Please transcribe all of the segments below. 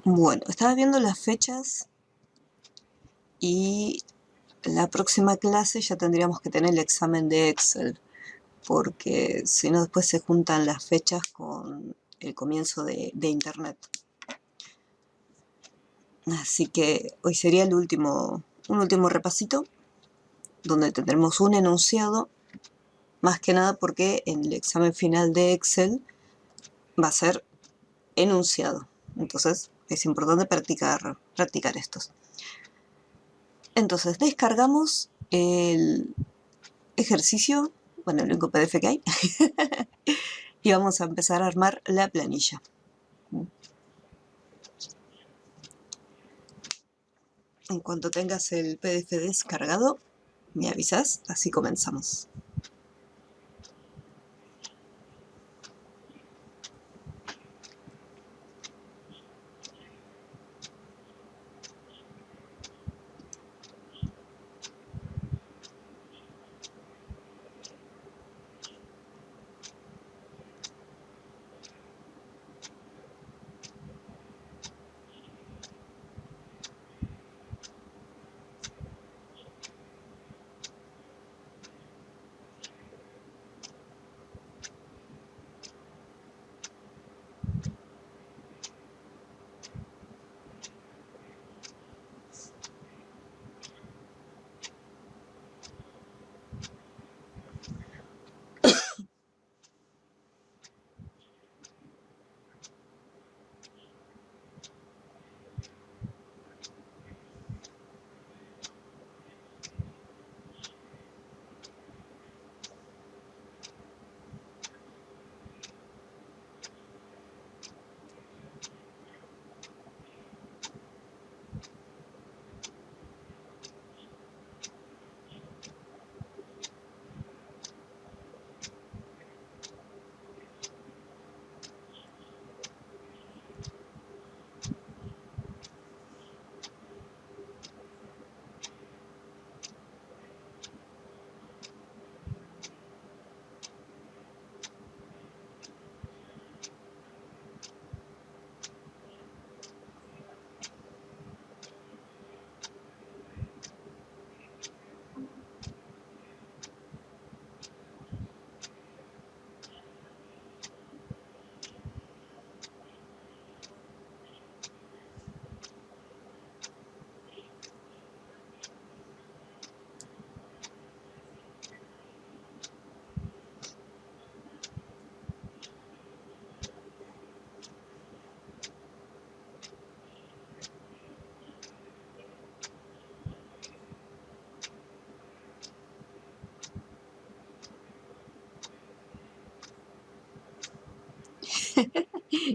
Bueno, estaba viendo las fechas y la próxima clase ya tendríamos que tener el examen de Excel, porque si no después se juntan las fechas con el comienzo de Internet. Así que hoy sería un último repasito, donde tendremos un enunciado, más que nada porque en el examen final de Excel va a ser enunciado. Entonces es importante practicar estos. Entonces descargamos el ejercicio, bueno, el único PDF que hay, y vamos a empezar a armar la planilla. En cuanto tengas el PDF descargado, me avisas, así comenzamos.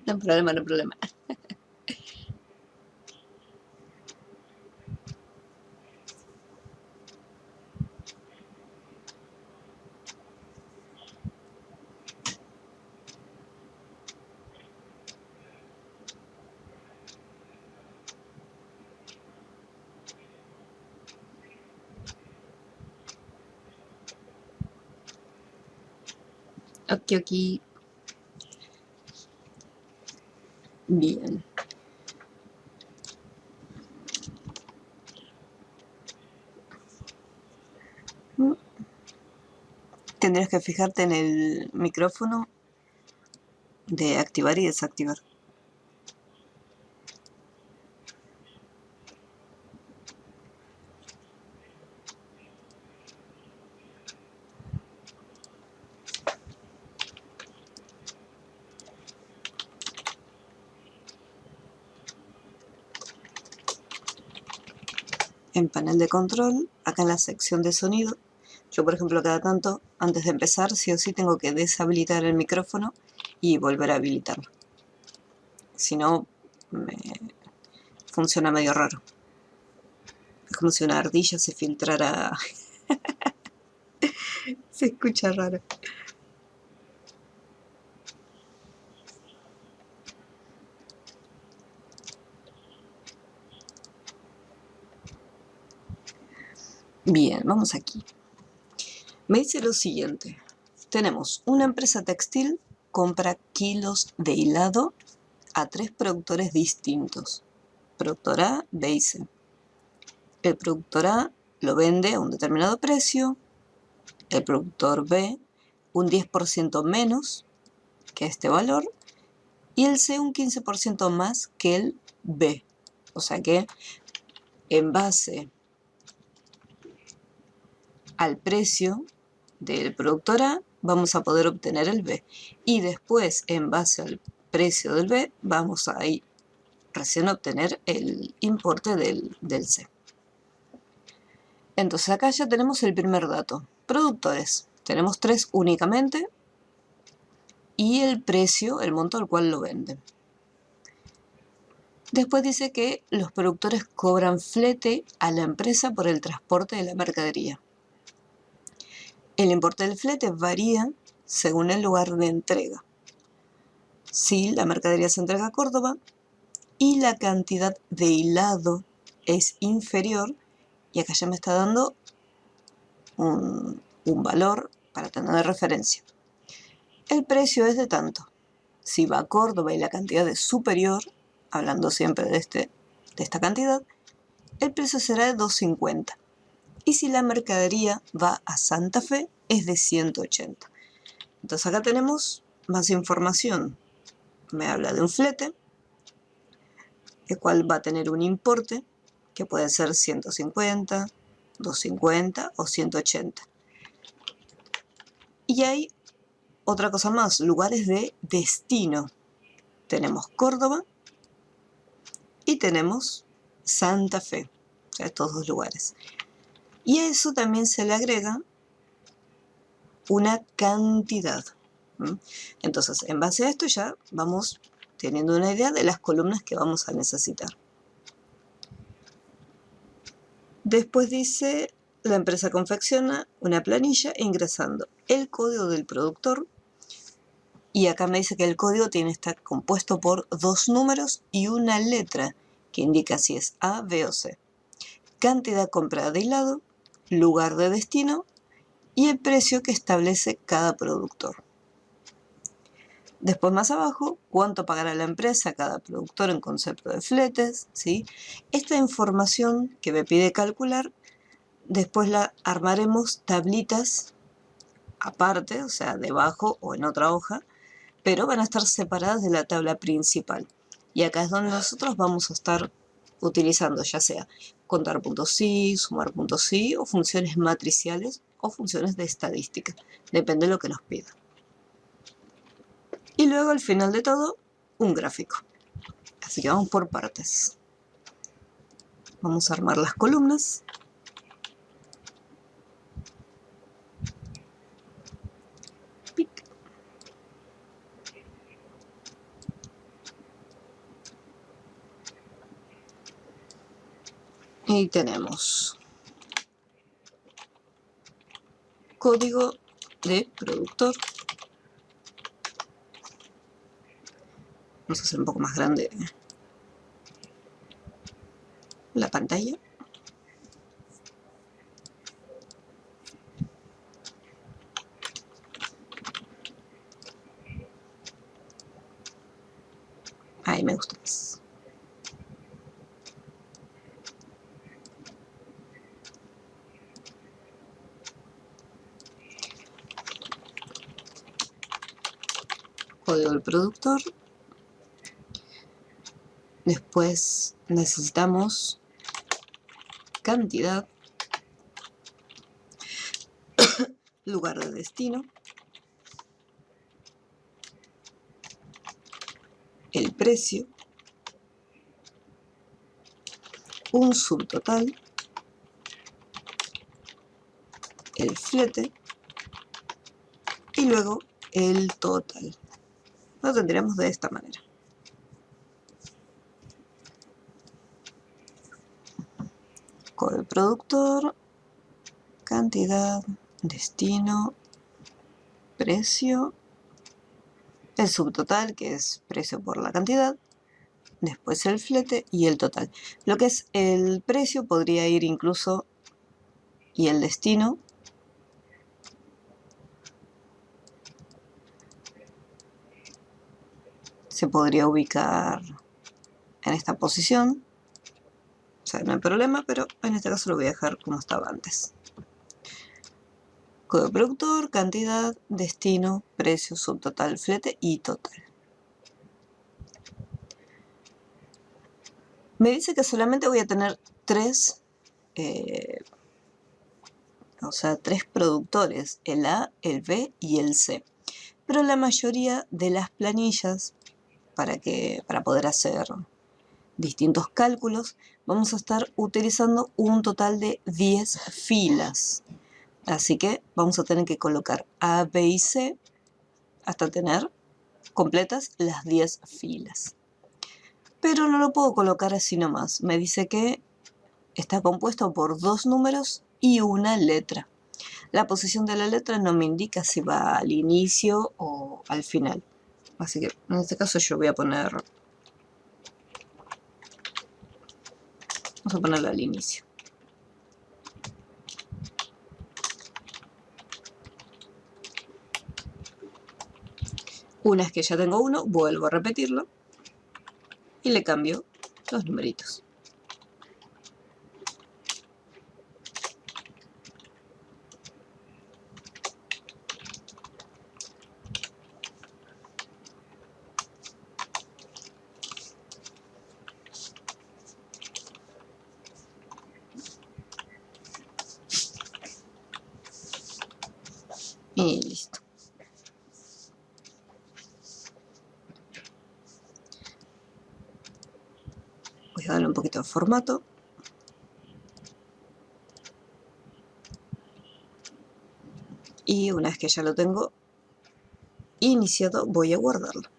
No hay problema, no hay problema. Ok, ok. Bien. Tendrías que fijarte en el micrófono de activar y desactivar. En panel de control, acá en la sección de sonido, yo por ejemplo cada tanto, antes de empezar, sí o sí tengo que deshabilitar el micrófono y volver a habilitarlo. Si no, funciona medio raro. Es como si una ardilla se filtrara. Se escucha raro. Bien, vamos aquí. Me dice lo siguiente. Tenemos una empresa textil, compra kilos de hilado a 3 productores distintos. Productor A, B y C. El productor A lo vende a un determinado precio, el productor B un 10% menos que este valor y el C un 15% más que el B. O sea que en base al precio del productor A vamos a poder obtener el B. Y después, en base al precio del B, vamos a ir recién obtener el importe del C. Entonces acá ya tenemos el primer dato. Productores. Tenemos 3 únicamente. Y el precio, el monto al cual lo venden. Después dice que los productores cobran flete a la empresa por el transporte de la mercadería. El importe del flete varía según el lugar de entrega. Si la mercadería se entrega a Córdoba y la cantidad de hilado es inferior, y acá ya me está dando un valor para tener de referencia. El precio es de tanto. Si va a Córdoba y la cantidad es superior, hablando siempre de esta cantidad, el precio será de 2.50. Y si la mercadería va a Santa Fe, es de 180. Entonces acá tenemos más información. Me habla de un flete, el cual va a tener un importe, que puede ser 150, 250 o 180. Y hay otra cosa más, lugares de destino. Tenemos Córdoba y tenemos Santa Fe, o sea, estos dos lugares. Y a eso también se le agrega una cantidad. Entonces, en base a esto ya vamos teniendo una idea de las columnas que vamos a necesitar. Después dice, la empresa confecciona una planilla ingresando el código del productor. Y acá me dice que el código tiene que estar compuesto por 2 números y una letra que indica si es A, B o C. Cantidad comprada de hilado, lugar de destino y el precio que establece cada productor. Después más abajo, cuánto pagará la empresa a cada productor en concepto de fletes, ¿sí? Esta información que me pide calcular, después la armaremos tablitas aparte, o sea, debajo o en otra hoja, pero van a estar separadas de la tabla principal. Y acá es donde nosotros vamos a estar utilizando ya sea contar puntos sí, sumar puntos sí, o funciones matriciales o funciones de estadística. Depende de lo que nos pida. Y luego al final de todo, un gráfico. Así que vamos por partes. Vamos a armar las columnas. Y tenemos código de productor. Vamos a hacer un poco más grande la pantalla. Ahí me gusta más. Código del productor. Después necesitamos cantidad, lugar de destino, el precio, un subtotal, el flete y luego el total. Lo tendríamos de esta manera. Código del productor, cantidad, destino, precio, el subtotal, que es precio por la cantidad, después el flete y el total. Lo que es el precio podría ir incluso, y el destino, se podría ubicar en esta posición. O sea, no hay problema, pero en este caso lo voy a dejar como estaba antes. Código productor, cantidad, destino, precio, subtotal, flete y total. Me dice que solamente voy a tener tres productores, el A, el B y el C. Pero la mayoría de las planillas, para poder hacer distintos cálculos, vamos a estar utilizando un total de 10 filas. Así que vamos a tener que colocar A, B y C hasta tener completas las 10 filas. Pero no lo puedo colocar así nomás. Me dice que está compuesto por 2 números y una letra. La posición de la letra no me indica si va al inicio o al final. Así que en este caso yo voy a poner... Vamos a ponerlo al inicio. Una vez que ya tengo uno, vuelvo a repetirlo y le cambio los numeritos. Y listo. Voy a darle un poquito de formato. Y una vez que ya lo tengo iniciado, voy a guardarlo.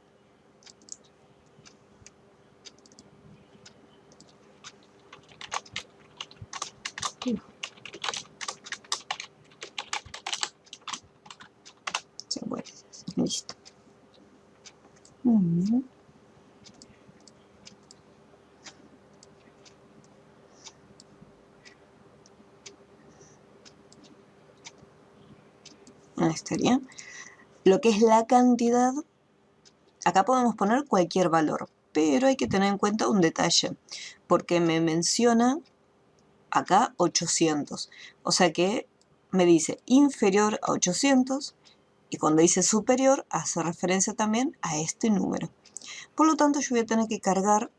Listo. Ahí estaría. Lo que es la cantidad, acá podemos poner cualquier valor, pero hay que tener en cuenta un detalle, porque me menciona acá 800, o sea que me dice inferior a 800, y cuando dice superior hace referencia también a este número. Por lo tanto yo voy a tener que cargar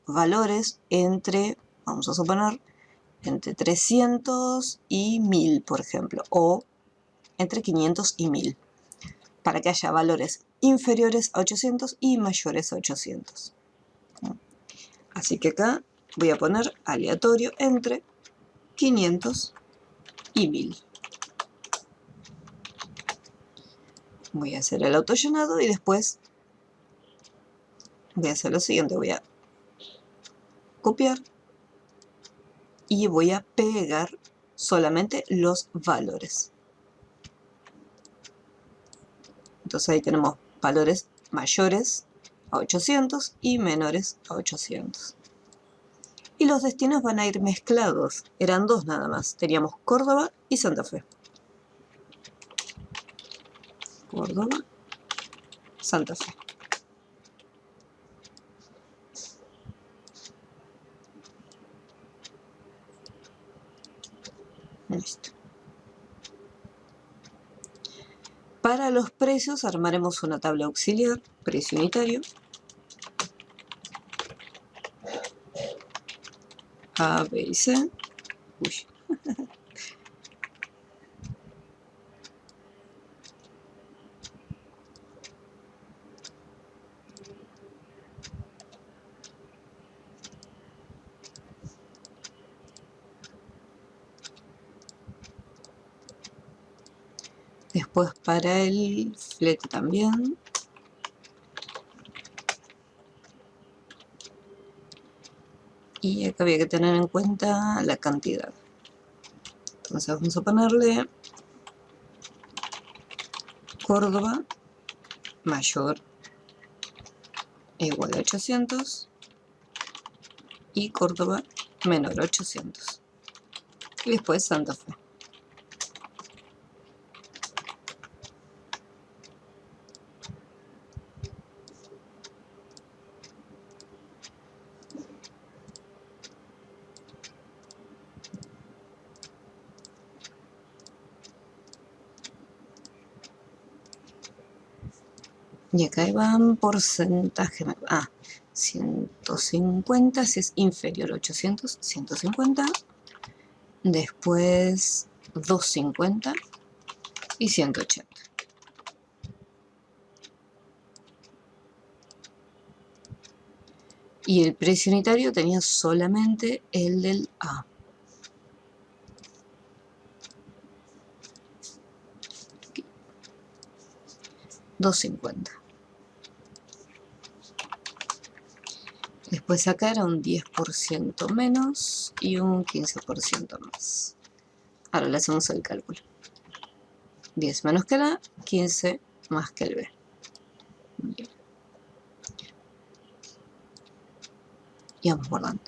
valores entre, vamos a suponer, entre 300 y 1000, por ejemplo, o entre 500 y 1000, para que haya valores inferiores a 800 y mayores a 800. Así que acá voy a poner aleatorio entre 500 y 1000. Voy a hacer el autollenado y después voy a hacer lo siguiente. Voy a copiar y voy a pegar solamente los valores. Entonces ahí tenemos valores mayores a 800 y menores a 800. Y los destinos van a ir mezclados. Eran dos nada más. Teníamos Córdoba y Santa Fe. Córdoba, Santa Fe. Listo. Para los precios armaremos una tabla auxiliar, precio unitario. A, B y C. Uy. Después para el flete también. Y acá había que tener en cuenta la cantidad. Entonces vamos a ponerle Córdoba mayor e igual a 800 y Córdoba menor a 800. Y después Santa Fe. Y acá van porcentaje. 150, si es inferior a 800, 150. Después 250 y 180. Y el precio unitario tenía solamente el del A. Aquí. 250. Después acá era un 10% menos y un 15% más. Ahora le hacemos el cálculo. 10 menos que el A, 15 más que el B. Bien. Y vamos guardando.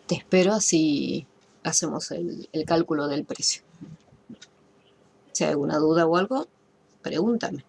Te espero así hacemos el cálculo del precio. Si hay alguna duda o algo, pregúntame.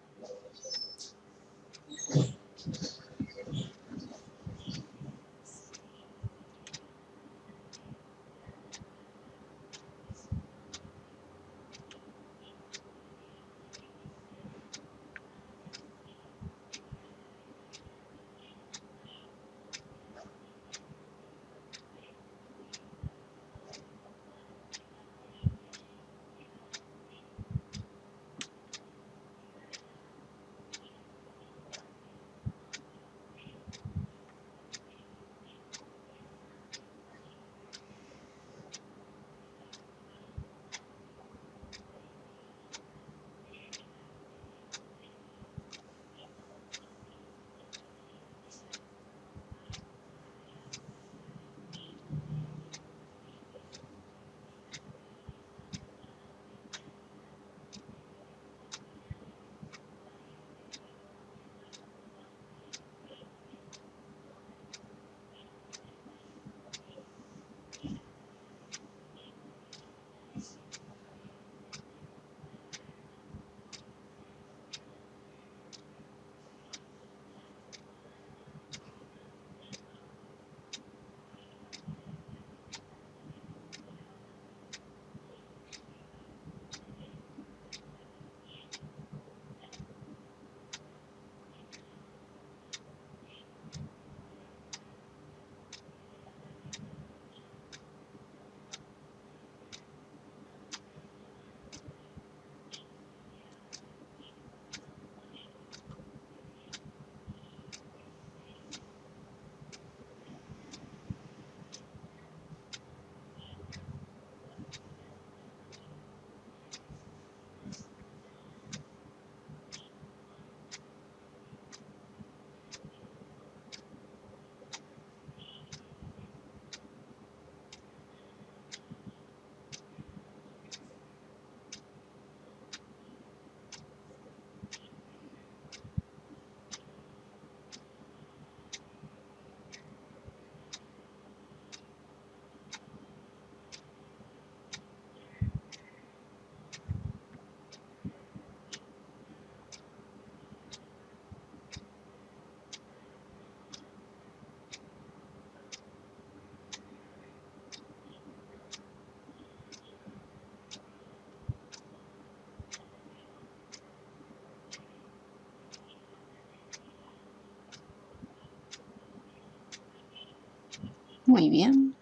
Muy bien.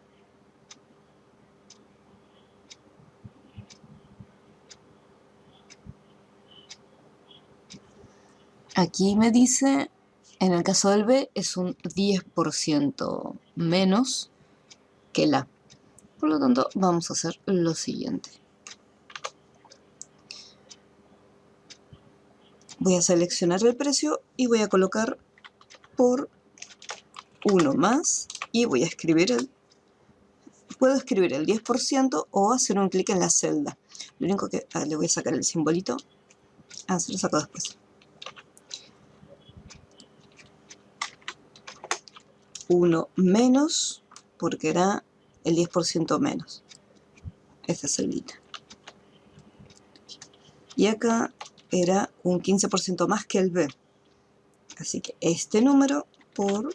Aquí me dice, en el caso del B, es un 10% menos que el A. Por lo tanto, vamos a hacer lo siguiente. Voy a seleccionar el precio y voy a colocar por 1 más y voy a escribir puedo escribir el 10% o hacer un clic en la celda. Lo único que le voy a sacar el simbolito. Se lo saco después. 1 menos, porque era el 10% menos. Esta celdita. Y acá era un 15% más que el B. Así que este número por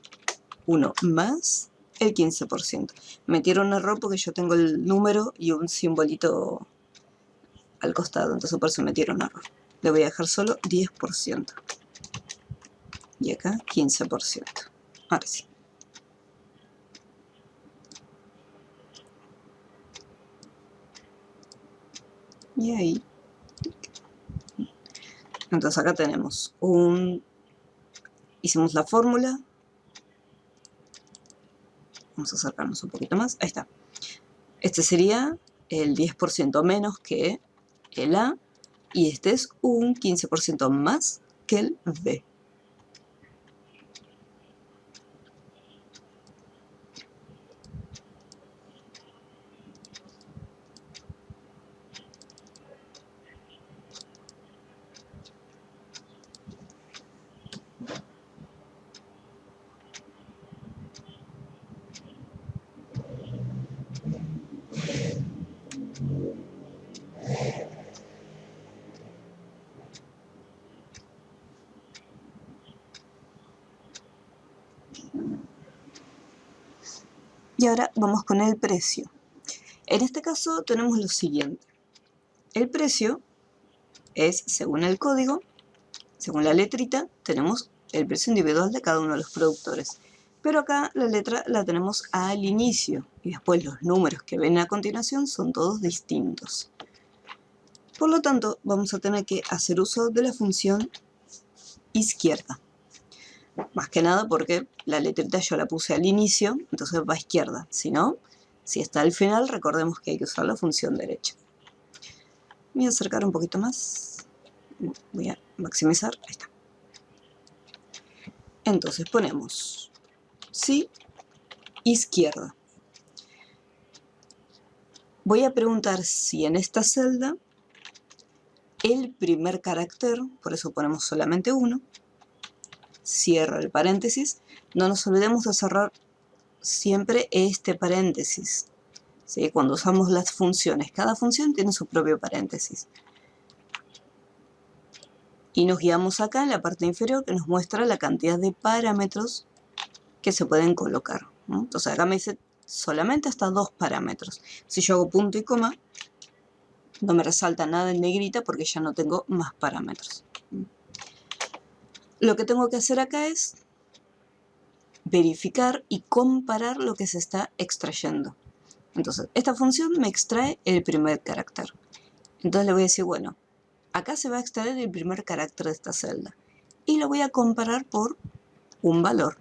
1 más el 15%. Metieron un error porque yo tengo el número y un simbolito al costado, entonces por eso metieron error. le voy a dejar solo 10%. Y acá 15%. Ahora sí. Y ahí. Entonces acá tenemos hicimos la fórmula. Vamos a acercarnos un poquito más. Ahí está. Este sería el 10% menos que el A. Y este es un 15% más que el B. Y ahora vamos con el precio. En este caso tenemos lo siguiente. El precio es, según el código, según la letrita, tenemos el precio individual de cada uno de los productores. Pero acá la letra la tenemos al inicio y después los números que ven a continuación son todos distintos. Por lo tanto, vamos a tener que hacer uso de la función izquierda. Más que nada porque la letrita yo la puse al inicio, entonces va a izquierda. Si no, si está al final, recordemos que hay que usar la función derecha. Voy a acercar un poquito más. Voy a maximizar. Ahí está. Entonces ponemos sí, izquierda. Voy a preguntar si en esta celda el primer carácter, por eso ponemos solamente uno, cierro el paréntesis. No nos olvidemos de cerrar siempre este paréntesis. ¿Sí? Cuando usamos las funciones, cada función tiene su propio paréntesis. Y nos guiamos acá en la parte inferior que nos muestra la cantidad de parámetros que se pueden colocar, ¿no? Entonces acá me dice solamente hasta 2 parámetros. Si yo hago punto y coma, no me resalta nada en negrita porque ya no tengo más parámetros. Lo que tengo que hacer acá es verificar y comparar lo que se está extrayendo. Entonces, esta función me extrae el primer carácter. Entonces le voy a decir, bueno, acá se va a extraer el primer carácter de esta celda. Y lo voy a comparar por un valor.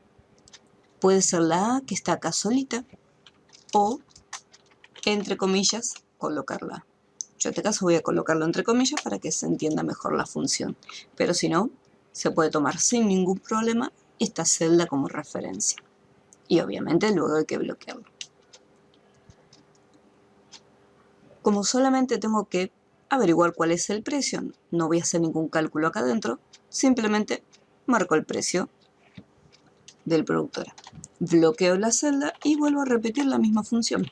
Puede ser la A que está acá solita o, entre comillas, colocarla. Yo en este caso voy a colocarlo entre comillas para que se entienda mejor la función. Pero si no, se puede tomar sin ningún problema esta celda como referencia. Y obviamente luego hay que bloquearlo. Como solamente tengo que averiguar cuál es el precio, no voy a hacer ningún cálculo acá adentro, simplemente marco el precio del productor. Bloqueo la celda y vuelvo a repetir la misma función.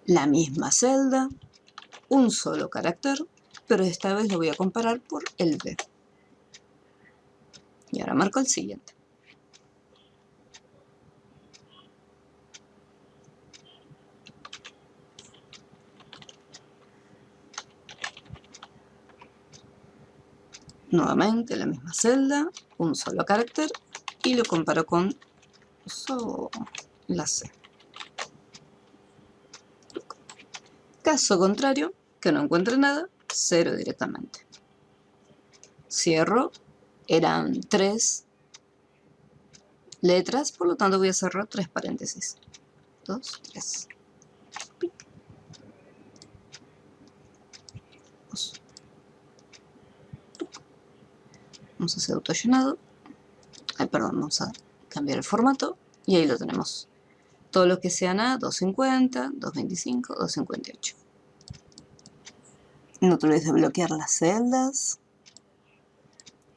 La misma celda, un solo carácter, pero esta vez lo voy a comparar por el B. Y ahora marco el siguiente. Nuevamente la misma celda, un solo carácter y lo comparo con la C. Caso contrario, que no encuentre nada, 0 directamente. Cierro, eran 3 letras, por lo tanto voy a cerrar 3 paréntesis. 2, 3. Vamos a hacer autollenado. Perdón, vamos a cambiar el formato y ahí lo tenemos. Todo lo que sean A, 250, 225, 258. No te olvides de bloquear las celdas.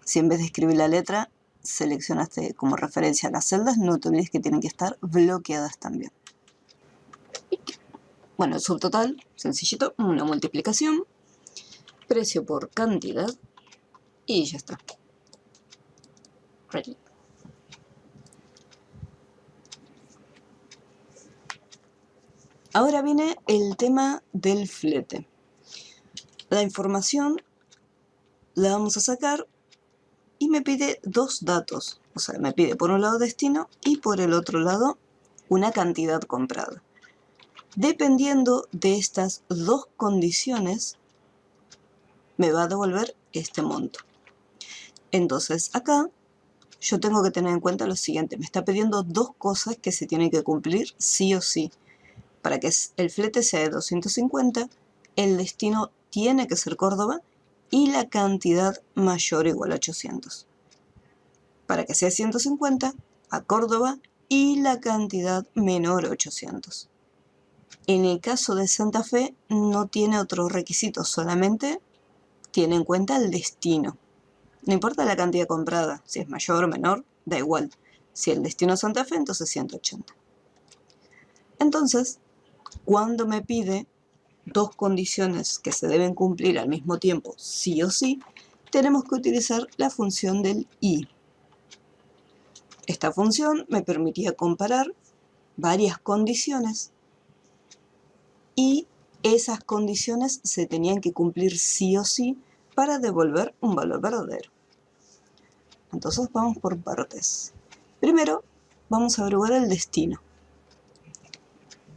Si en vez de escribir la letra seleccionaste como referencia las celdas, no te olvides que tienen que estar bloqueadas también. Bueno, el subtotal, sencillito, una multiplicación, precio por cantidad y ya está. Ready. Ahora viene el tema del flete. La información la vamos a sacar y me pide dos datos. O sea, me pide por un lado destino y por el otro lado una cantidad comprada. Dependiendo de estas dos condiciones, me va a devolver este monto. Entonces acá yo tengo que tener en cuenta lo siguiente. Me está pidiendo dos cosas que se tienen que cumplir sí o sí. Para que el flete sea de 250, el destino tiene que ser Córdoba y la cantidad mayor o igual a 800. Para que sea 150, a Córdoba y la cantidad menor a 800. En el caso de Santa Fe no tiene otro requisito, solamente tiene en cuenta el destino. No importa la cantidad comprada, si es mayor o menor, da igual. Si el destino es Santa Fe, entonces 180. Entonces, cuando me pide dos condiciones que se deben cumplir al mismo tiempo, sí o sí, tenemos que utilizar la función del y. Esta función me permitía comparar varias condiciones y esas condiciones se tenían que cumplir sí o sí para devolver un valor verdadero. Entonces vamos por partes. Primero vamos a averiguar el destino.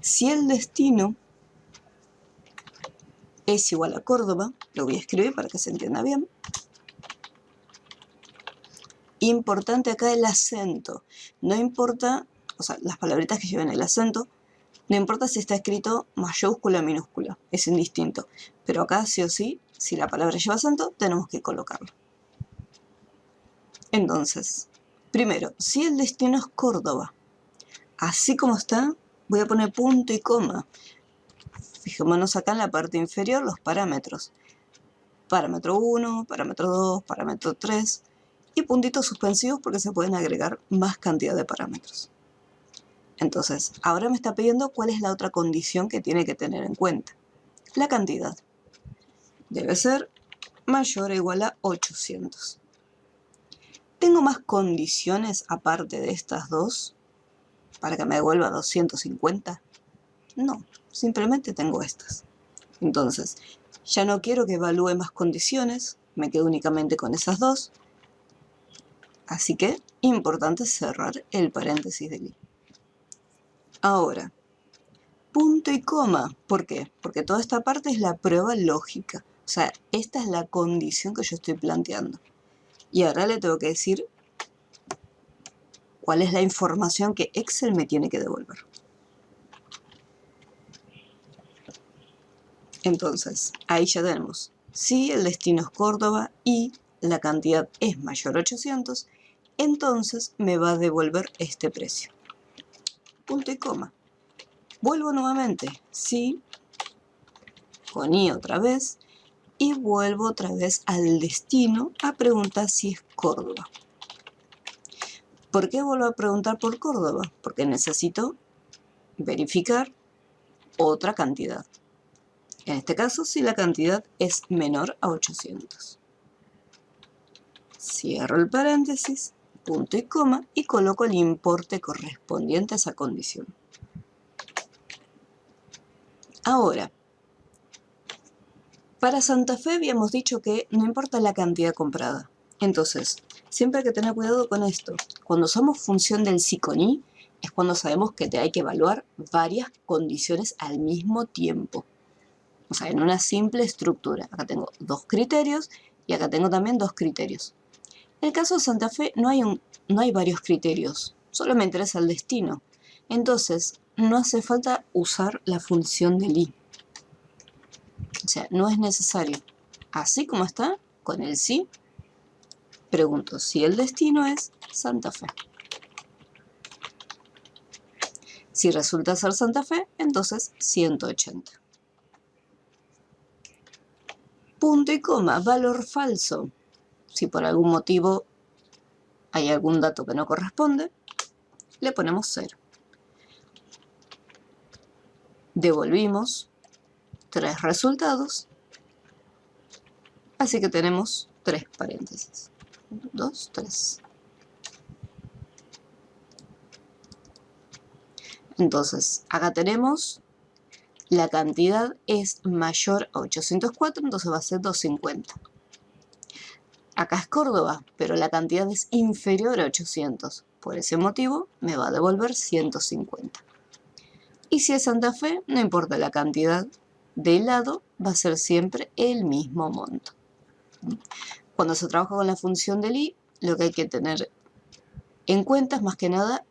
Si el destino es igual a Córdoba, lo voy a escribir para que se entienda bien. Importante acá el acento. No importa, o sea, las palabritas que lleven el acento, no importa si está escrito mayúscula o minúscula, es indistinto. Pero acá sí o sí, si la palabra lleva acento, tenemos que colocarlo. Entonces, primero, si el destino es Córdoba, así como está, voy a poner punto y coma. Fijémonos acá en la parte inferior los parámetros. Parámetro 1, parámetro 2, parámetro 3 y puntitos suspensivos porque se pueden agregar más cantidad de parámetros. Entonces, ahora me está pidiendo cuál es la otra condición que tiene que tener en cuenta. La cantidad. Debe ser mayor o igual a 800. ¿Tengo más condiciones aparte de estas dos para que me devuelva 250? No, simplemente tengo estas. Entonces, ya no quiero que evalúe más condiciones, me quedo únicamente con esas dos. Así que, importante cerrar el paréntesis del i. Ahora, punto y coma. ¿Por qué? Porque toda esta parte es la prueba lógica. O sea, esta es la condición que yo estoy planteando. Y ahora le tengo que decir cuál es la información que Excel me tiene que devolver. Entonces, ahí ya tenemos. Si el destino es Córdoba y la cantidad es mayor a 800, entonces me va a devolver este precio. Punto y coma. Vuelvo nuevamente. Si, con i otra vez, y vuelvo otra vez al destino a preguntar si es Córdoba. ¿Por qué vuelvo a preguntar por Córdoba? Porque necesito verificar otra cantidad. En este caso, si la cantidad es menor a 800. Cierro el paréntesis, punto y coma, y coloco el importe correspondiente a esa condición. Ahora, para Santa Fe habíamos dicho que no importa la cantidad comprada. Entonces, siempre hay que tener cuidado con esto. Cuando usamos función del sí con i, es cuando sabemos que hay que evaluar varias condiciones al mismo tiempo. O sea, en una simple estructura. Acá tengo dos criterios y acá tengo también dos criterios. En el caso de Santa Fe no hay varios criterios, solo me interesa el destino. Entonces, no hace falta usar la función del i. O sea, no es necesario. Así como está, con el sí, pregunto si el destino es Santa Fe. Si resulta ser Santa Fe, entonces 180. Punto y coma, valor falso. Si por algún motivo hay algún dato que no corresponde, le ponemos 0. Devolvimos 3 resultados, así que tenemos 3 paréntesis. 1, 2, 3. Entonces, acá tenemos la cantidad es mayor a 804, entonces va a ser 250. Acá es Córdoba, pero la cantidad es inferior a 800. Por ese motivo me va a devolver 150. Y si es Santa Fe, no importa la cantidad de lado, va a ser siempre el mismo monto. Cuando se trabaja con la función del i, lo que hay que tener en cuenta es más que nada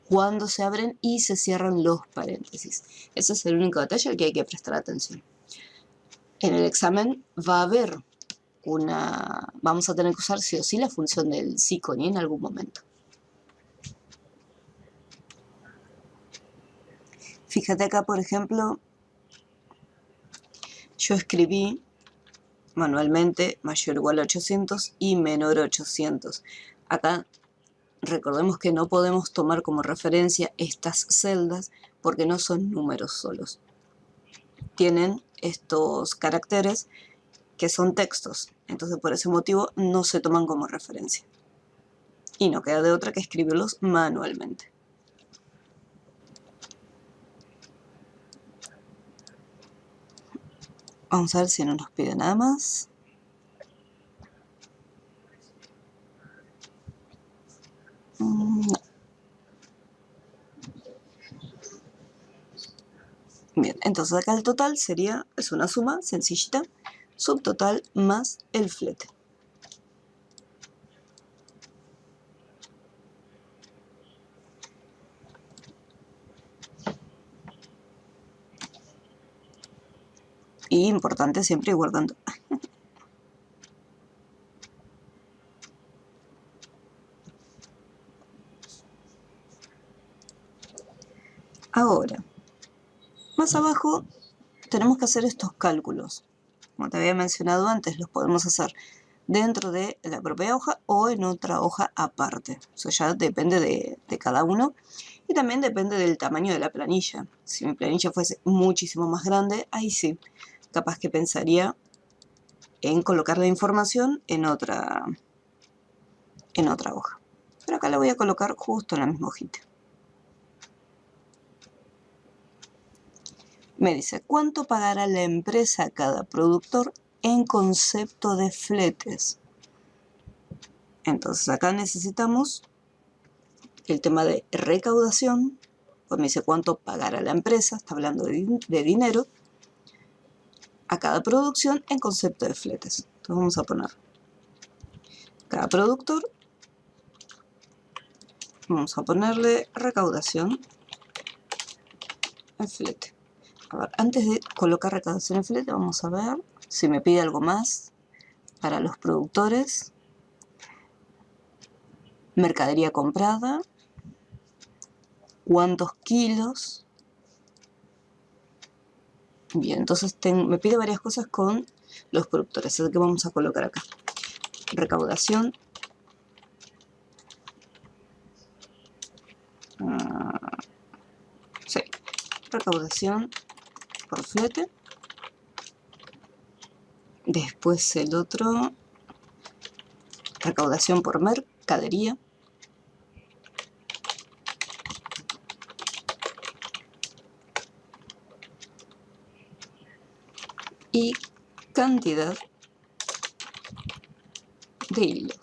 cuando se abren y se cierran los paréntesis. Ese es el único detalle al que hay que prestar atención. En el examen va a haber vamos a tener que usar sí o sí la función del sí con i en algún momento. Fíjate acá, por ejemplo, yo escribí manualmente mayor o igual a 800 y menor a 800. Acá recordemos que no podemos tomar como referencia estas celdas porque no son números solos. Tienen estos caracteres que son textos, entonces por ese motivo no se toman como referencia. Y no queda de otra que escribirlos manualmente. Vamos a ver si no nos pide nada más. No. Bien, entonces acá el total es una suma sencillita, subtotal más el flete. Y importante siempre ir guardando. Ahora, más abajo tenemos que hacer estos cálculos. Como te había mencionado antes, los podemos hacer dentro de la propia hoja o en otra hoja aparte. Eso ya depende de cada uno y también depende del tamaño de la planilla. Si mi planilla fuese muchísimo más grande, ahí sí, capaz que pensaría en colocar la información en otra hoja. Pero acá la voy a colocar justo en la misma hojita. Me dice, ¿cuánto pagará la empresa a cada productor en concepto de fletes? Entonces acá necesitamos el tema de recaudación, pues me dice cuánto pagará la empresa, está hablando de dinero, a cada producción en concepto de fletes. Entonces vamos a poner cada productor, vamos a ponerle recaudación en flete. A ver, antes de colocar recaudación en flete, vamos a ver si me pide algo más para los productores. Mercadería comprada, cuántos kilos. Bien, entonces me pide varias cosas con los productores, así que vamos a colocar acá. Recaudación. Sí, recaudación por flete. Después el otro, recaudación por mercadería. Y cantidad de hilo.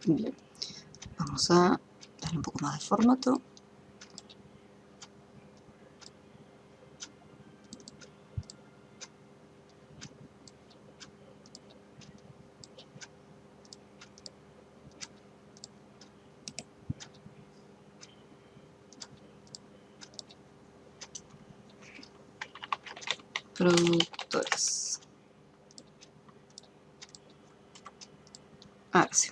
Bien, vamos a darle un poco más de formato. Productores. Ahora sí.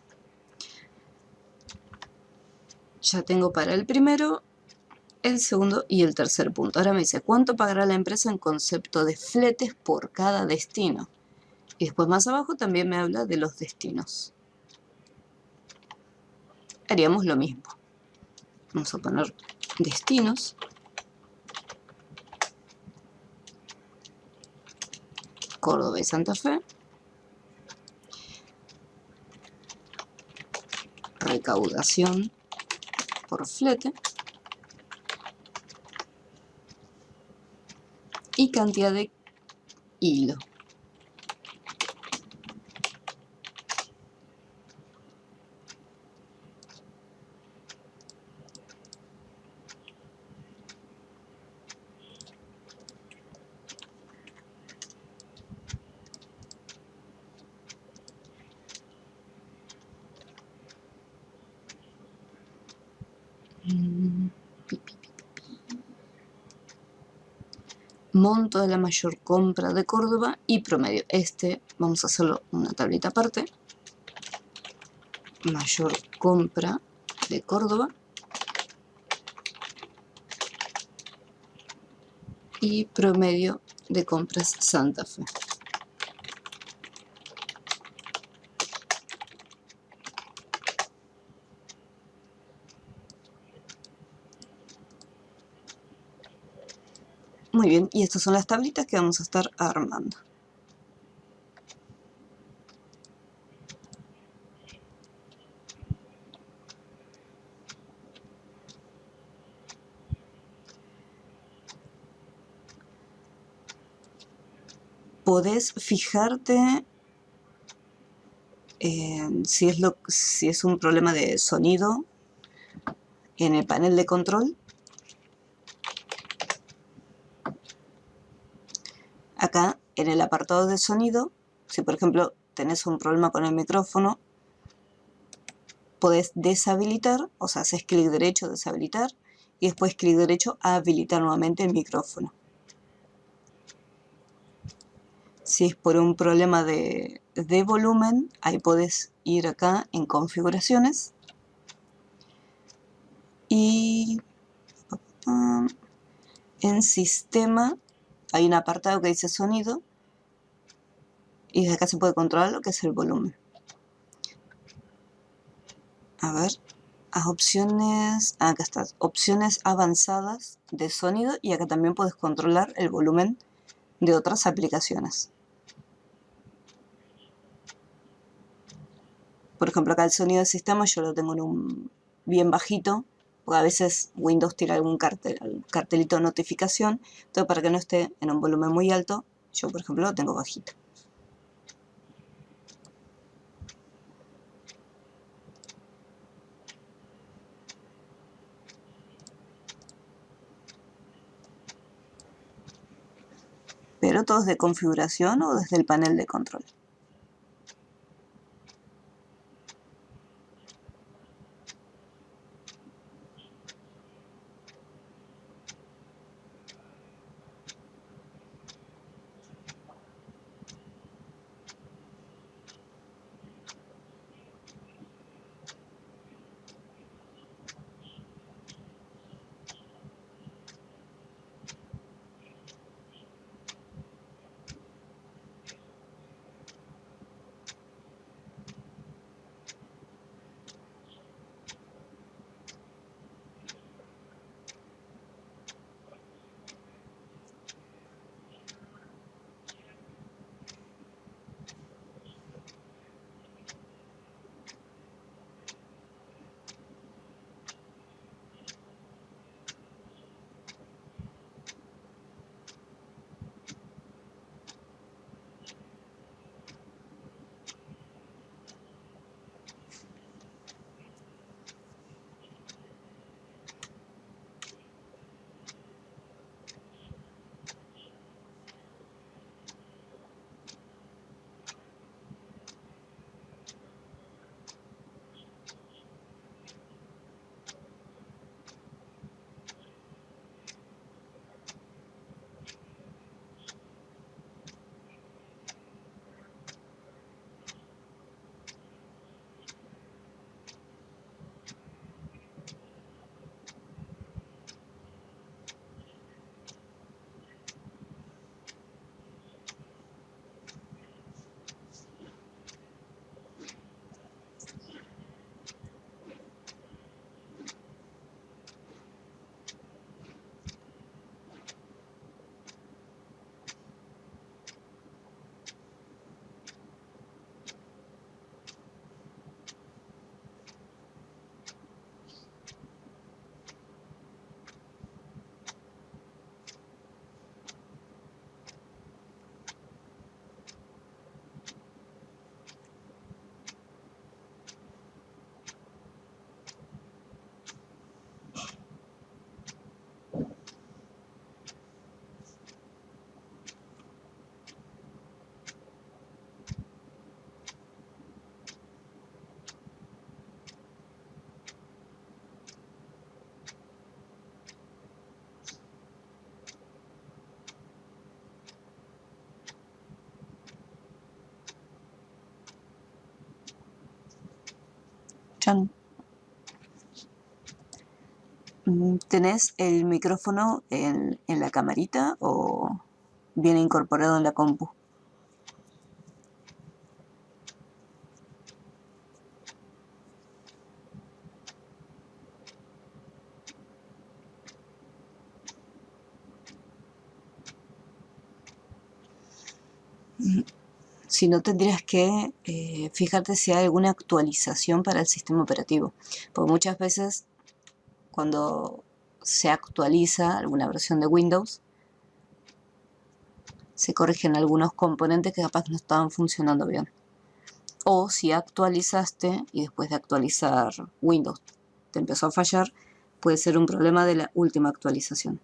Ya tengo para el primero, el segundo y el tercer punto. Ahora me dice, ¿cuánto pagará la empresa en concepto de fletes por cada destino? Y después más abajo también me habla de los destinos. Haríamos lo mismo. Vamos a poner destinos. Córdoba y Santa Fe. recaudación por flete y cantidad de hilo. Monto de la mayor compra de Córdoba y promedio. Vamos a hacerlo una tablita aparte. Mayor compra de Córdoba y promedio de compras Santa Fe. Muy bien, y estas son las tablitas que vamos a estar armando. Podés fijarte si es un problema de sonido en el panel de control. Acá en el apartado de sonido, si por ejemplo tenés un problema con el micrófono, podés deshabilitar, o sea, haces clic derecho, deshabilitar, y después clic derecho a habilitar nuevamente el micrófono. Si es por un problema de volumen, ahí podés ir acá en configuraciones y en sistema hay un apartado que dice sonido y desde acá se puede controlar lo que es el volumen. A ver, acá está, opciones avanzadas de sonido, y acá también puedes controlar el volumen de otras aplicaciones. Por ejemplo, acá el sonido del sistema yo lo tengo en un bien bajito, porque a veces Windows tira algún cartelito de notificación, entonces para que no esté en un volumen muy alto, yo por ejemplo lo tengo bajito. Pero todo es de configuración o desde el panel de control. Chan. ¿Tenés el micrófono en la camarita o viene incorporado en la compu? Si no, tendrías que fijarte si hay alguna actualización para el sistema operativo. Porque muchas veces cuando se actualiza alguna versión de Windows, se corrigen algunos componentes que capaz no estaban funcionando bien. O si actualizaste y después de actualizar Windows te empezó a fallar, puede ser un problema de la última actualización.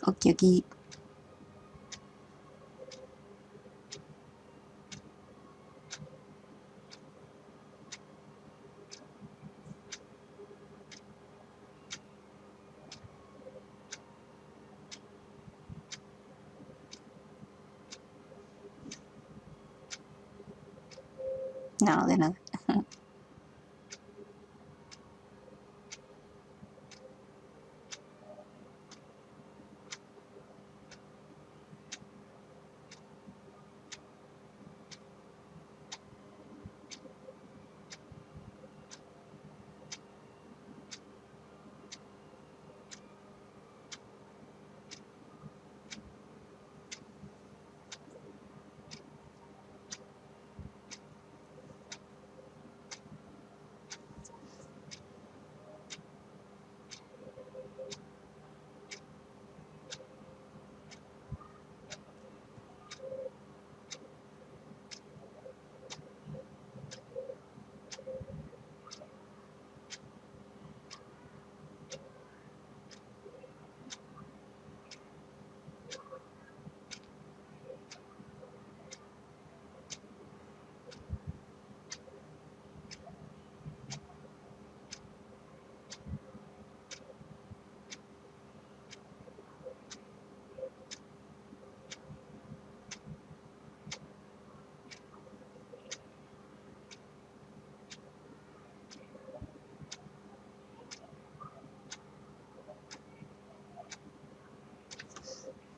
Ok, aquí. No, de nada.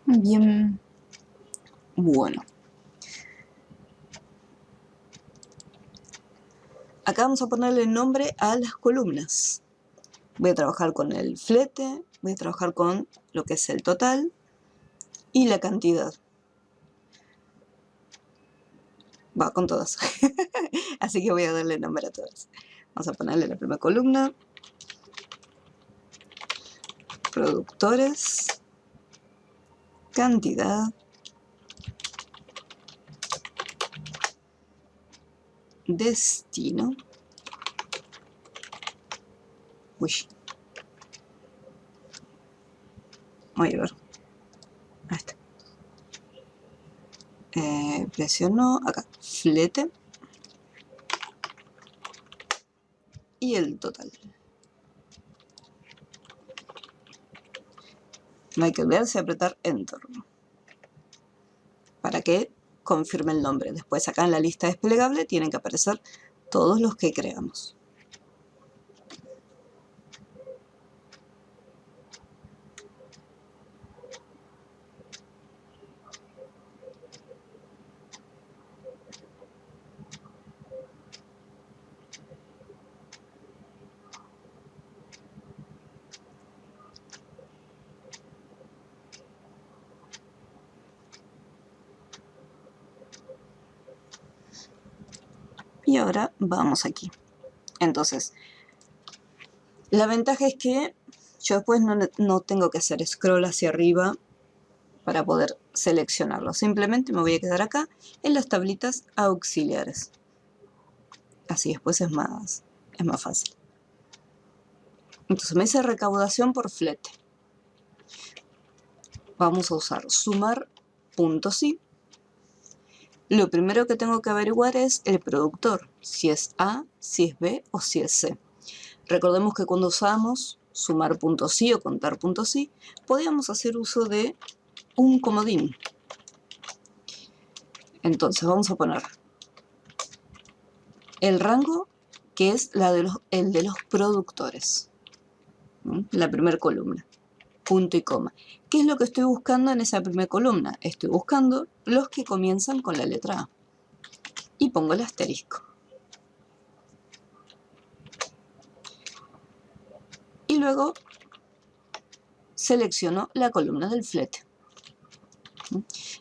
Bien. Bueno. Acá vamos a ponerle nombre a las columnas. Voy a trabajar con el flete, voy a trabajar con lo que es el total y la cantidad. Va, con todas. Así que voy a darle nombre a todas. Vamos a ponerle la primera columna. Productores. Cantidad. Destino. Uy. Voy a ver. Ahí está. Presiono acá. Flete. Y el total. No hay que olvidarse de apretar Enter para que confirme el nombre. Después acá en la lista desplegable tienen que aparecer todos los que creamos. Y ahora vamos aquí. Entonces, la ventaja es que yo después no tengo que hacer scroll hacia arriba para poder seleccionarlo. Simplemente me voy a quedar acá en las tablitas auxiliares. Así después es más fácil. Entonces me dice recaudación por flete. vamos a usar sumar.si. Lo primero que tengo que averiguar es el productor, si es A, si es B o si es C. Recordemos que cuando usamos sumar.si o contar.si, podíamos hacer uso de un comodín. Entonces vamos a poner el rango, que es el de los productores, la primera columna, punto y coma. ¿Qué es lo que estoy buscando en esa primera columna? Estoy buscando los que comienzan con la letra A. Y pongo el asterisco. Y luego selecciono la columna del flete.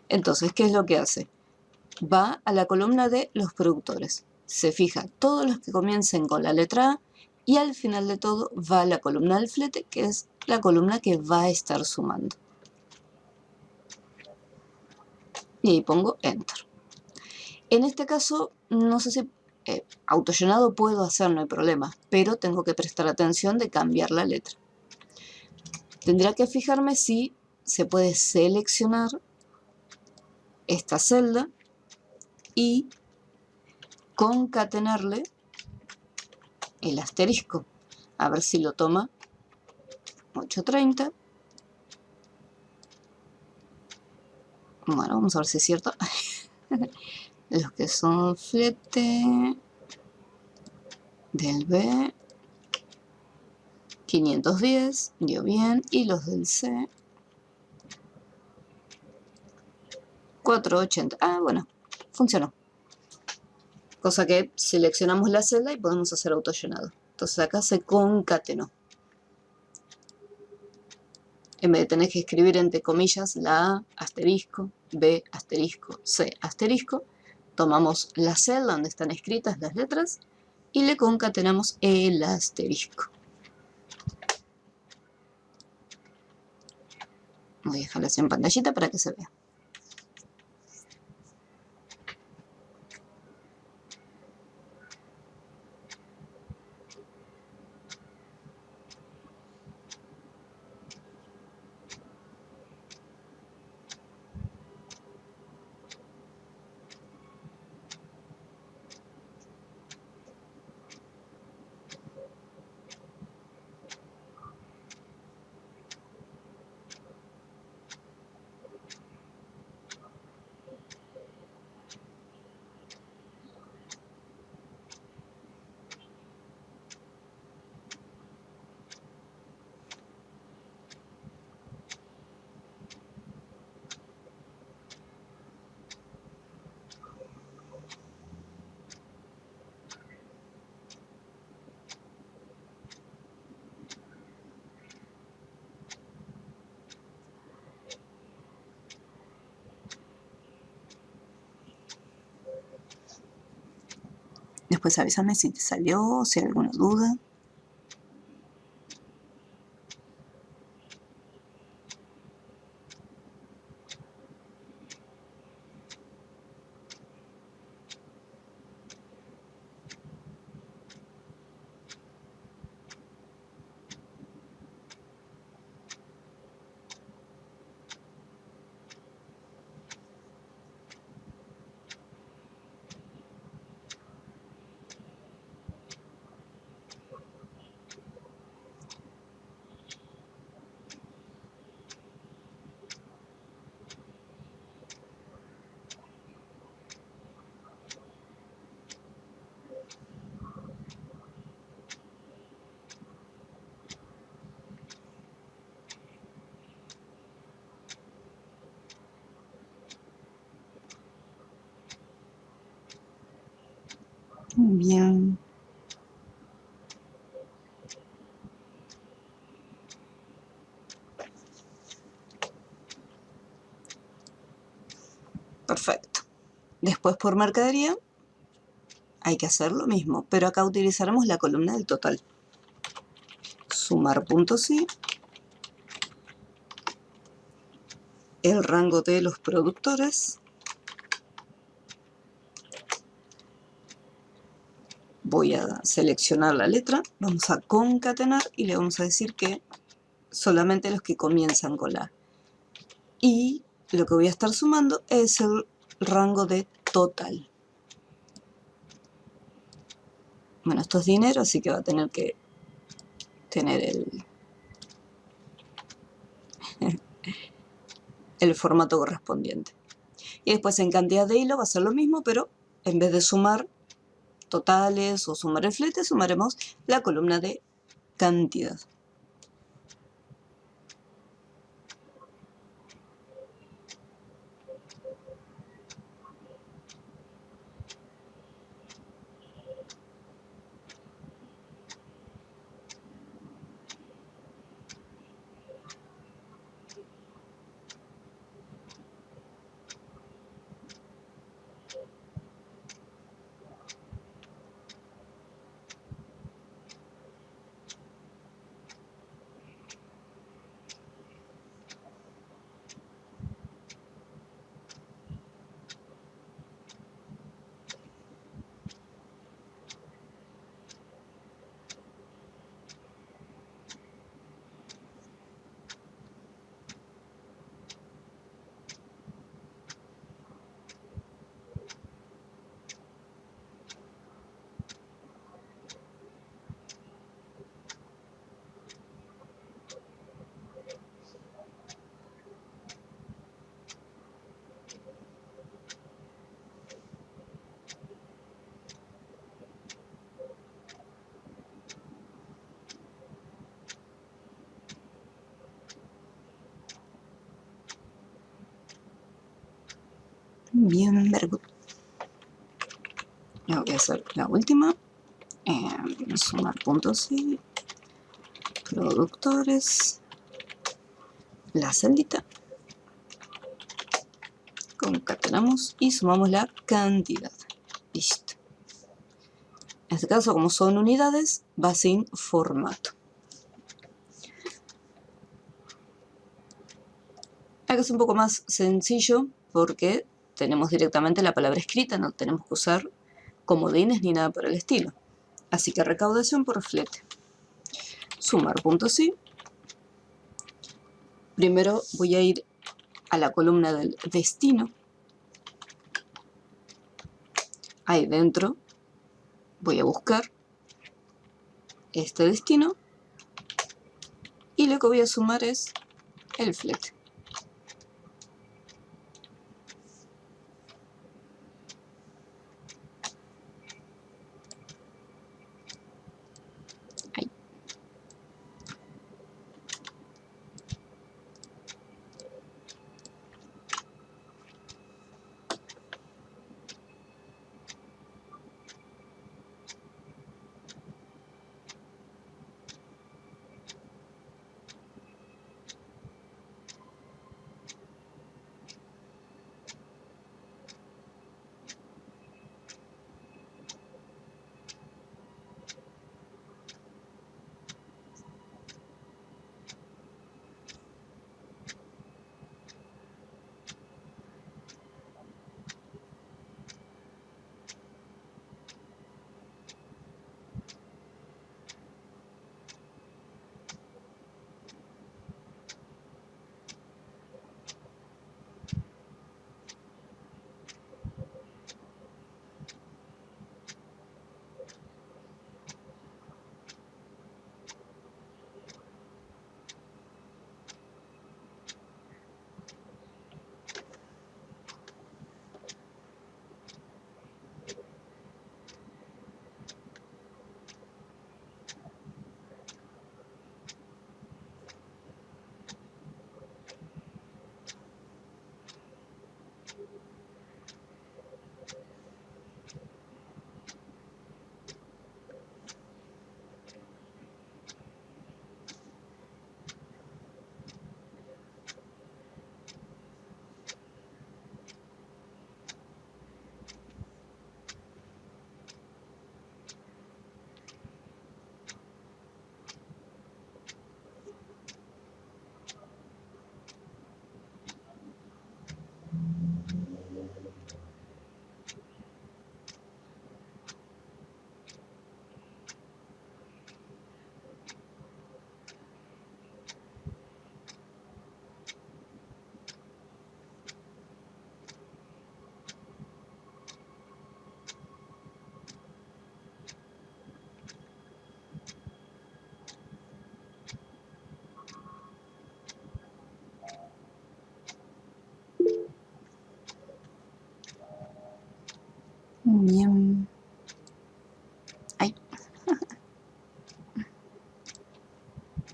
Entonces, ¿qué es lo que hace? Va a la columna de los productores. Se fija todos los que comiencen con la letra A y al final de todo va a la columna del flete, que es la columna que va a estar sumando. Y ahí pongo Enter. En este caso, no sé si autollenado puedo hacer, no hay problema, pero tengo que prestar atención de cambiar la letra. Tendría que fijarme si se puede seleccionar esta celda y concatenarle el asterisco. A ver si lo toma 830. Bueno, vamos a ver si es cierto. Los que son flete del B, 510, dio bien. Y los del C, 480. Ah, bueno, funcionó. Cosa que seleccionamos la celda y podemos hacer autollenado. Entonces acá se concatenó. En vez de tener que escribir entre comillas la A, asterisco, B, asterisco, C, asterisco, tomamos la celda donde están escritas las letras y le concatenamos el asterisco. Voy a dejarlo así en pantallita para que se vea. Después avísame si te salió, si hay alguna duda. Bien. Perfecto. Después por mercadería hay que hacer lo mismo, pero acá utilizaremos la columna del total. Sumar.si, el rango de los productores, voy a seleccionar la letra, vamos a concatenar y le vamos a decir que solamente los que comienzan con la A. y lo que voy a estar sumando es el rango de total. Bueno, esto es dinero, así que va a tener que tener el formato correspondiente. Y después en cantidad de hilo va a ser lo mismo, pero en vez de sumar totales o sumar el flete, sumaremos la columna de cantidad. Bien, very good. Ya voy a hacer la última. Sumar puntos y productores. La celdita. Concatenamos y sumamos la cantidad. Listo. En este caso, como son unidades, va sin formato. Acá es un poco más sencillo porque tenemos directamente la palabra escrita, no tenemos que usar comodines ni nada por el estilo. Así que recaudación por flete. Sumar puntos y. Primero voy a ir a la columna del destino. Ahí dentro voy a buscar este destino y lo que voy a sumar es el flete. Ahí. Bien. Ay.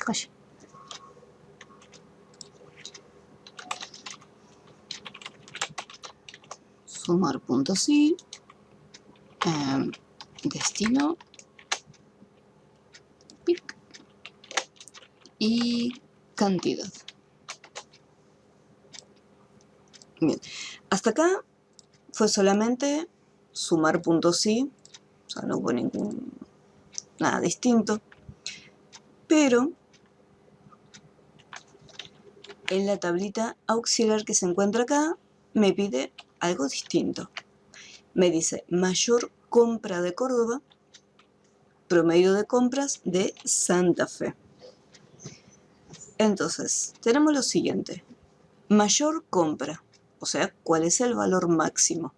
Oye. Sumar puntos sí. Destino. Pic. Y cantidad. Bien. Hasta acá fue solamente sumar puntos sí. O sea, no hubo nada distinto. Pero en la tablita auxiliar que se encuentra acá, me pide algo distinto. Me dice mayor compra de Córdoba, promedio de compras de Santa Fe. Entonces, tenemos lo siguiente. Mayor compra, o sea, ¿cuál es el valor máximo?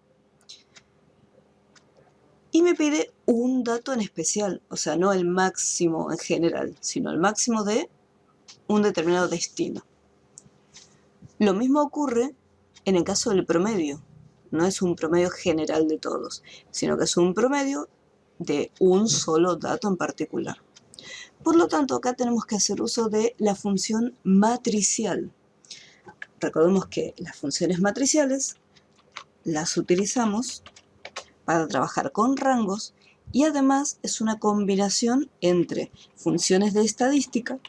Y me pide un dato en especial, o sea, no el máximo en general, sino el máximo de un determinado destino. Lo mismo ocurre en el caso del promedio. No es un promedio general de todos, sino que es un promedio de un solo dato en particular. Por lo tanto, acá tenemos que hacer uso de la función matricial. Recordemos que las funciones matriciales las utilizamos para trabajar con rangos y además es una combinación entre funciones de estadística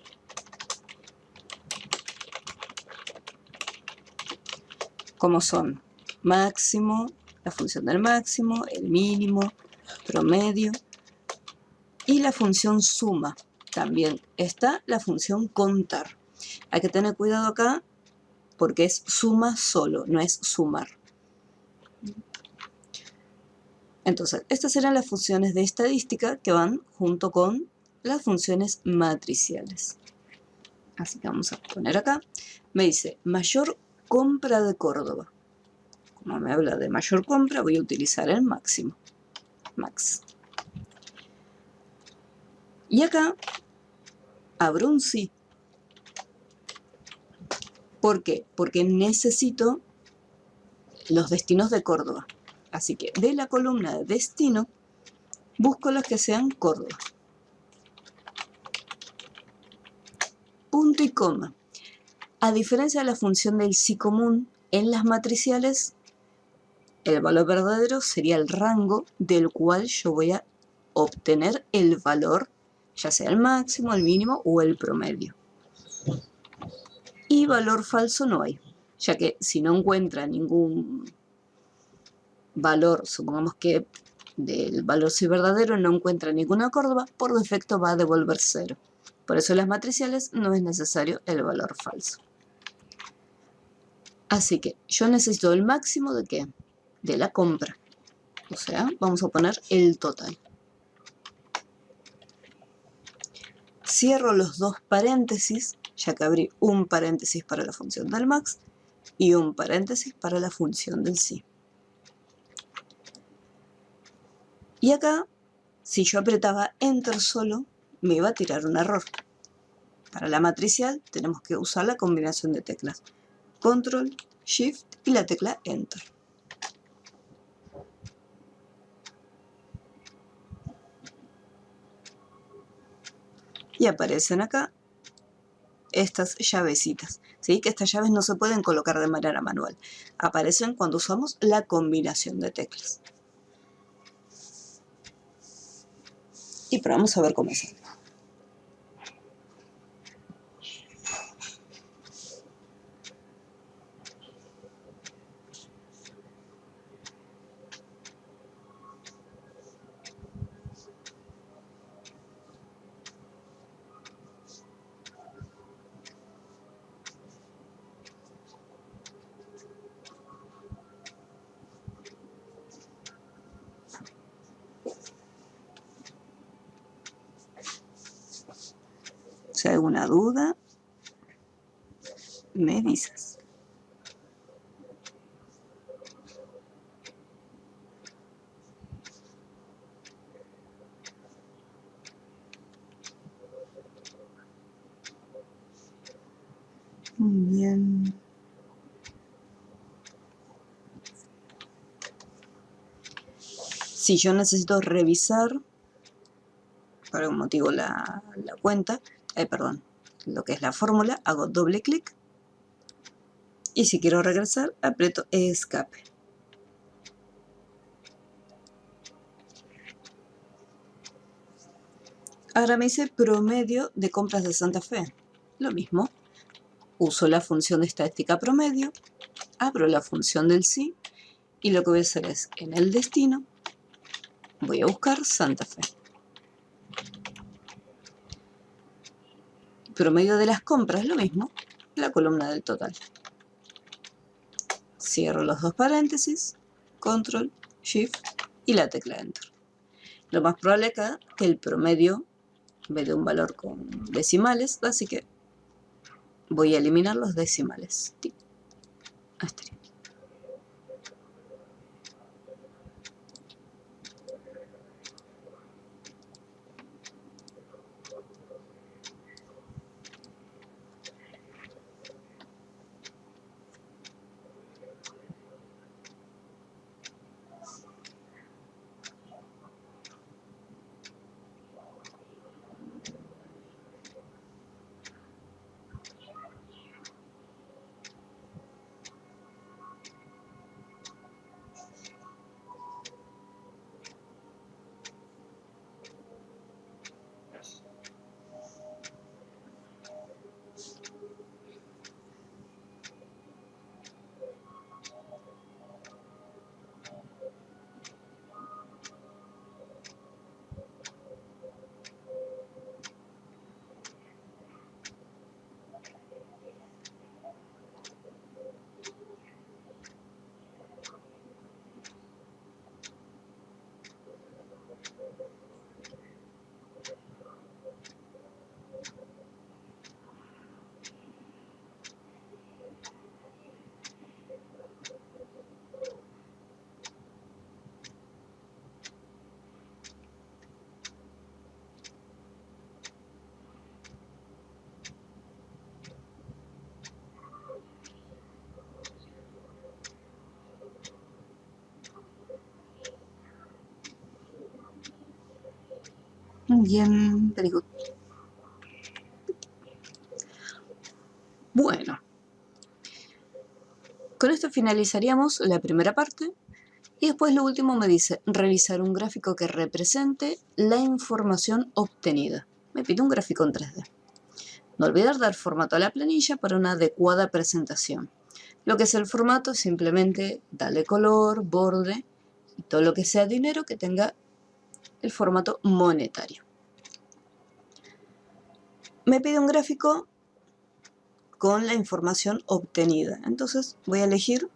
como son máximo, la función del máximo, el mínimo, promedio y la función suma. También está la función contar. Hay que tener cuidado acá porque es suma solo, no es sumar. Entonces, estas serán las funciones de estadística que van junto con las funciones matriciales. Así que vamos a poner acá. Me dice mayor compra de Córdoba. Como me habla de mayor compra, voy a utilizar el máximo. Max. Y acá abro un sí. ¿Por qué? Porque necesito los destinos de Córdoba. Así que de la columna de destino, busco los que sean Córdoba. Punto y coma. A diferencia de la función del sí común, en las matriciales, el valor verdadero sería el rango del cual yo voy a obtener el valor, ya sea el máximo, el mínimo o el promedio. Y valor falso no hay, ya que si no encuentra ningún valor, supongamos que del valor sí verdadero no encuentra ninguna Córdoba, por defecto va a devolver 0. Por eso en las matriciales no es necesario el valor falso. Así que yo necesito el máximo ¿de qué? De la compra. O sea, vamos a poner el total. Cierro los dos paréntesis, ya que abrí un paréntesis para la función del max y un paréntesis para la función del sí. Y acá, si yo apretaba Enter solo, me iba a tirar un error. Para la matricial tenemos que usar la combinación de teclas Control, Shift y la tecla Enter. Y aparecen acá estas llavecitas, ¿sí? Que estas llaves no se pueden colocar de manera manual. Aparecen cuando usamos la combinación de teclas. Y probamos a ver cómo sale. Si hay alguna duda, me dices. Bien. Si yo necesito revisar por algún motivo la cuenta, perdón, lo que es la fórmula, hago doble clic y si quiero regresar aprieto escape. Ahora me dice promedio de compras de Santa Fe. Lo mismo, uso la función de estadística promedio, abro la función del sí y lo que voy a hacer es en el destino voy a buscar Santa Fe. Promedio de las compras, lo mismo, la columna del total. Cierro los dos paréntesis, control, shift y la tecla enter. Lo más probable acá es que el promedio me dé un valor con decimales, así que voy a eliminar los decimales. Asterisco. Bien, very good. Bueno, con esto finalizaríamos la primera parte y después lo último me dice realizar un gráfico que represente la información obtenida. Me pide un gráfico en 3D. No olvidar dar formato a la planilla para una adecuada presentación. Lo que es el formato es simplemente darle color, borde y todo lo que sea dinero que tenga el formato monetario. Me pide un gráfico con la información obtenida. Entonces voy a elegir,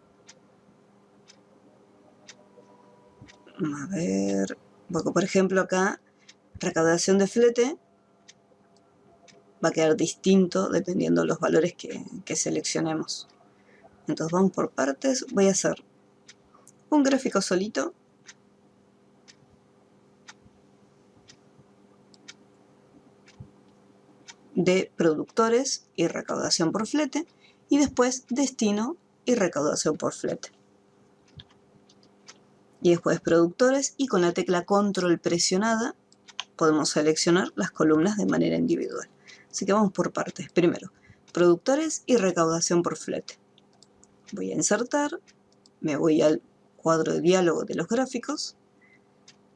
a ver, porque por ejemplo acá, recaudación de flete, va a quedar distinto dependiendo de los valores que seleccionemos. Entonces vamos por partes, voy a hacer un gráfico solito. De productores y recaudación por flete y después destino y recaudación por flete. Y después productores y con la tecla control presionada podemos seleccionar las columnas de manera individual. Así que vamos por partes. Primero, productores y recaudación por flete. Voy a insertar, me voy al cuadro de diálogo de los gráficos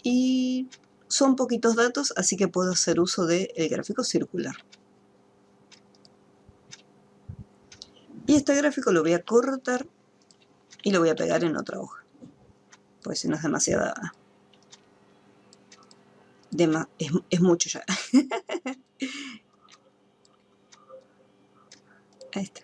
y son poquitos datos, así que puedo hacer uso del gráfico circular. Y este gráfico lo voy a cortar y lo voy a pegar en otra hoja, pues si no es demasiada... es mucho ya. Ahí está.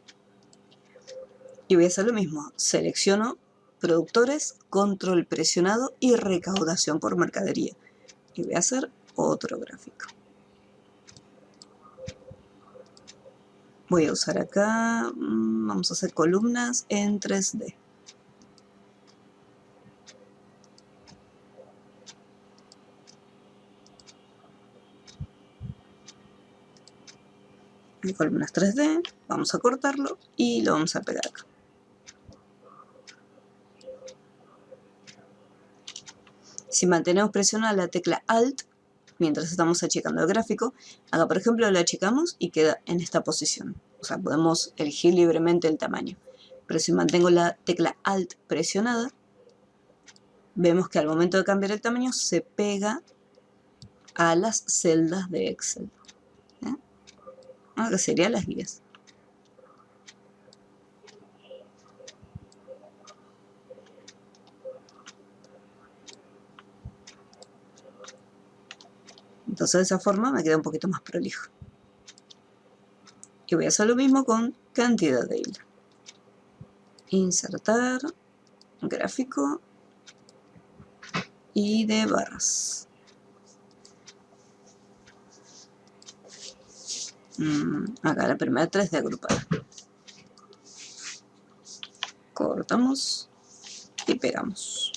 Y voy a hacer lo mismo, selecciono productores, control presionado y recaudación por mercadería. Y voy a hacer otro gráfico. Voy a usar acá, vamos a hacer columnas en 3D. Columnas 3D, vamos a cortarlo y lo vamos a pegar acá. Si mantenemos presionada la tecla Alt mientras estamos achicando el gráfico, acá por ejemplo lo achicamos y queda en esta posición. O sea, podemos elegir libremente el tamaño. Pero si mantengo la tecla Alt presionada, vemos que al momento de cambiar el tamaño se pega a las celdas de Excel. Que serían las guías. Entonces de esa forma me queda un poquito más prolijo. Y voy a hacer lo mismo con cantidad de hilo. Insertar, gráfico y de barras. Acá la primera 3 de agrupar. Cortamos y pegamos.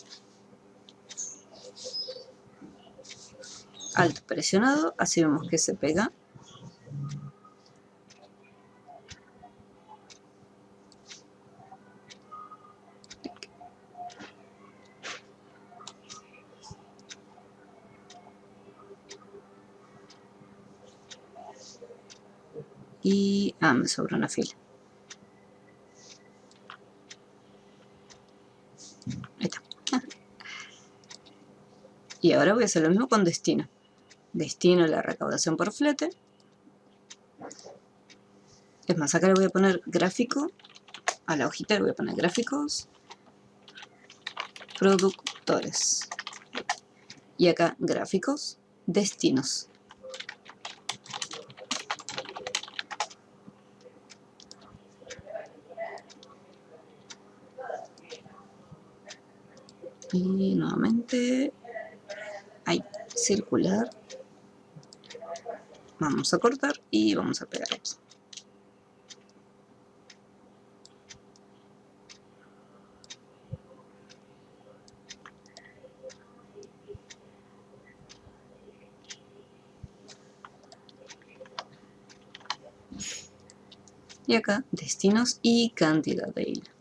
Alt presionado, así vemos que se pega. Y me sobra una fila. Ahí está. Y ahora voy a hacer lo mismo con destino. Destino la recaudación por flete. Es más, acá le voy a poner gráfico. A la hojita le voy a poner gráficos. Productores. Y acá gráficos. Destinos. Y nuevamente, ahí, circular. Vamos a cortar y vamos a pegar. Y acá, destinos y cantidad de hilo.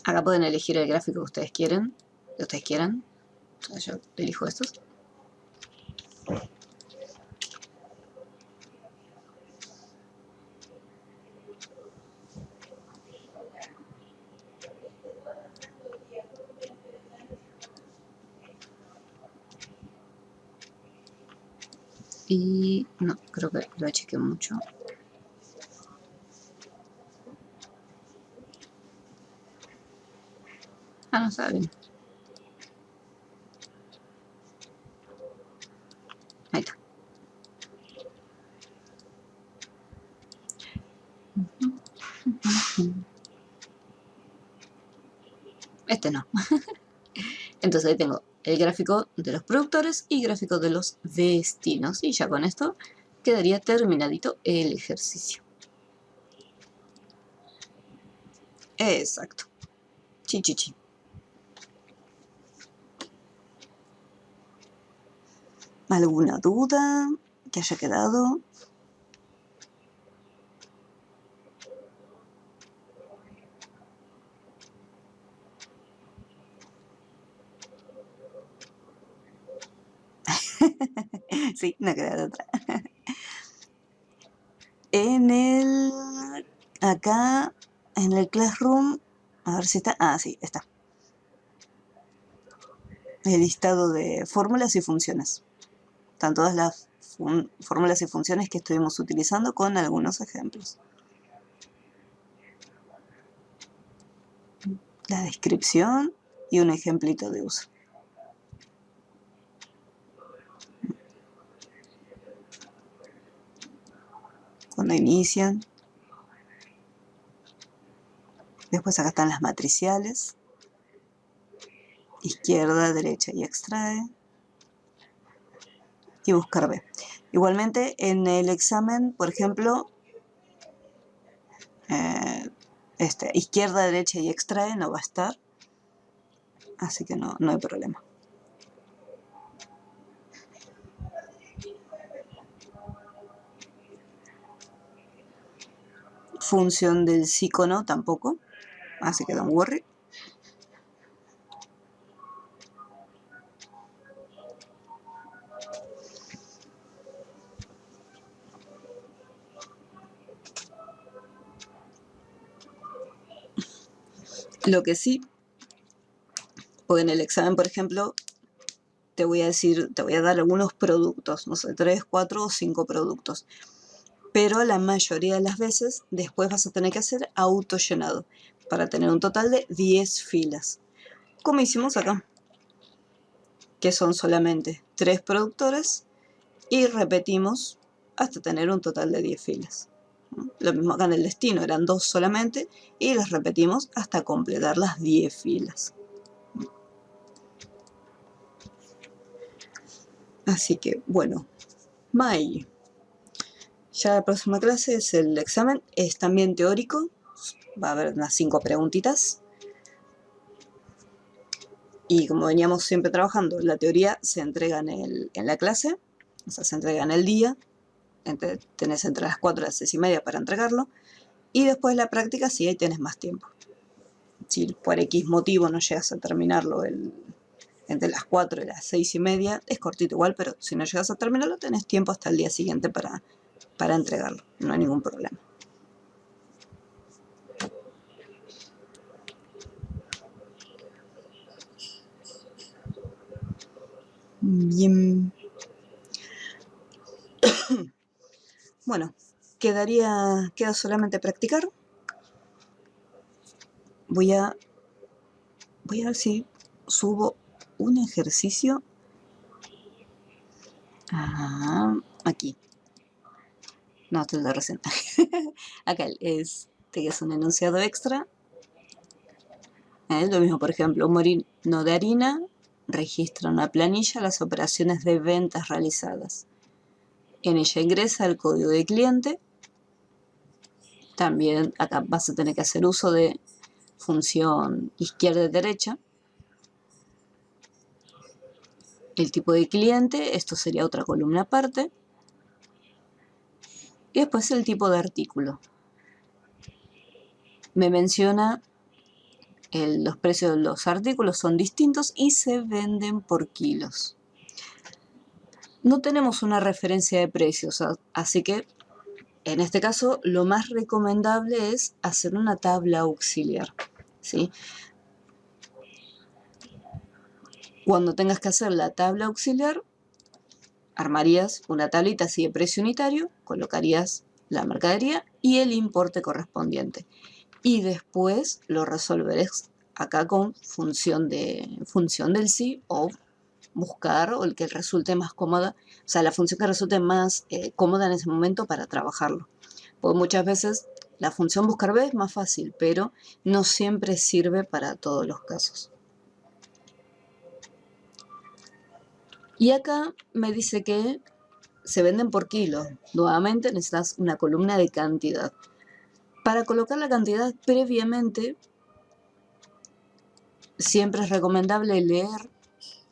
Acá pueden elegir el gráfico que ustedes quieran. Entonces yo elijo estos. Y no, creo que lo achiqué mucho. No está bien. Ahí está. Este no. Entonces ahí tengo el gráfico de los productores y gráfico de los destinos. Y ya con esto quedaría terminadito el ejercicio. Exacto. Chi. ¿Alguna duda que haya quedado? Sí, no queda otra. Acá, en el Classroom, a ver si está, sí, está. El listado de fórmulas y funciones. Están todas las fórmulas y funciones que estuvimos utilizando con algunos ejemplos. La descripción y un ejemplito de uso. Cuando inician. Después acá están las matriciales. Izquierda, derecha y extrae. Y buscar B. Igualmente en el examen, por ejemplo, izquierda, derecha y extrae no va a estar. Así que no hay problema. función del icono tampoco, así que don't worry. Lo que sí, porque en el examen, por ejemplo, te voy a dar algunos productos, no sé, 3, 4 o 5 productos. Pero la mayoría de las veces después vas a tener que hacer autollenado para tener un total de 10 filas. Como hicimos acá, que son solamente 3 productores y repetimos hasta tener un total de 10 filas. Lo mismo acá en el destino, eran 2 solamente y las repetimos hasta completar las 10 filas. Así que, bueno, May. Ya la próxima clase es el examen, es también teórico, va a haber unas 5 preguntitas. Y como veníamos siempre trabajando, la teoría se entrega en la clase, o sea, se entrega en el día, tenés entre las 4 y las 6 y media para entregarlo, y después la práctica sí, ahí tenés más tiempo. Si por X motivo no llegas a terminarlo entre las 4 y las 6 y media, es cortito igual, pero si no llegas a terminarlo, tenés tiempo hasta el día siguiente para entregarlo, no hay ningún problema. Bien. Bueno, queda solamente practicar. Voy a ver si subo un ejercicio. Aquí. No, esto es de recién. Acá que es un enunciado extra. Lo mismo, por ejemplo, un molino de harina registra una planilla las operaciones de ventas realizadas. En ella ingresa el código de cliente. También acá vas a tener que hacer uso de función izquierda y derecha. El tipo de cliente, esto sería otra columna aparte. Y después el tipo de artículo. Me menciona los precios de los artículos son distintos y se venden por kilos. No tenemos una referencia de precios, así que en este caso lo más recomendable es hacer una tabla auxiliar, ¿sí? Cuando tengas que hacer la tabla auxiliar, armarías una tablita así de precio unitario, colocarías la mercadería y el importe correspondiente. Y después lo resolverás acá con función del sí o buscar o el que resulte más cómoda, o sea, la función que resulte más cómoda en ese momento para trabajarlo. Porque muchas veces la función buscar B es más fácil, pero no siempre sirve para todos los casos. Y acá me dice que se venden por kilo. Nuevamente necesitas una columna de cantidad. Para colocar la cantidad previamente, siempre es recomendable leer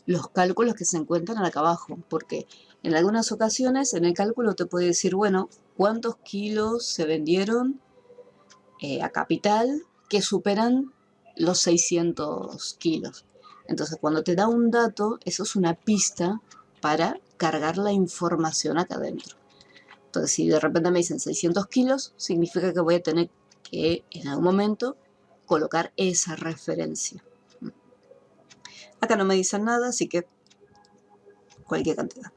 los cálculos que se encuentran acá abajo, porque en algunas ocasiones en el cálculo te puede decir, bueno, cuántos kilos se vendieron a capital que superan los 600 kilos. Entonces, cuando te da un dato, eso es una pista para cargar la información acá adentro. Entonces, si de repente me dicen 600 kilos, significa que voy a tener que en algún momento colocar esa referencia. Acá no me dicen nada, así que cualquier cantidad.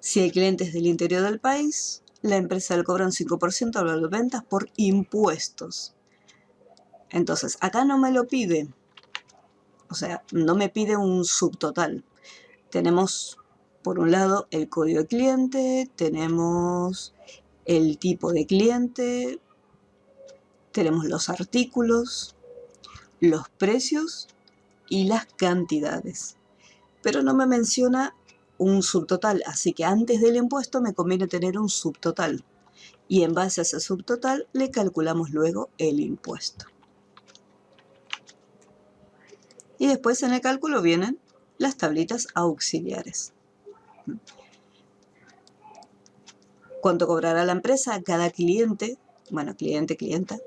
Si el cliente es del interior del país, la empresa le cobra un 5% de las ventas por impuestos. Entonces, acá no me lo pide. O sea, no me pide un subtotal. Tenemos, por un lado, el código de cliente, tenemos el tipo de cliente, tenemos los artículos, los precios y las cantidades. Pero no me menciona un subtotal, así que antes del impuesto me conviene tener un subtotal. Y en base a ese subtotal le calculamos luego el impuesto. Y después en el cálculo vienen las tablitas auxiliares. ¿Cuánto cobrará la empresa a cada cliente bueno, cliente, clienta,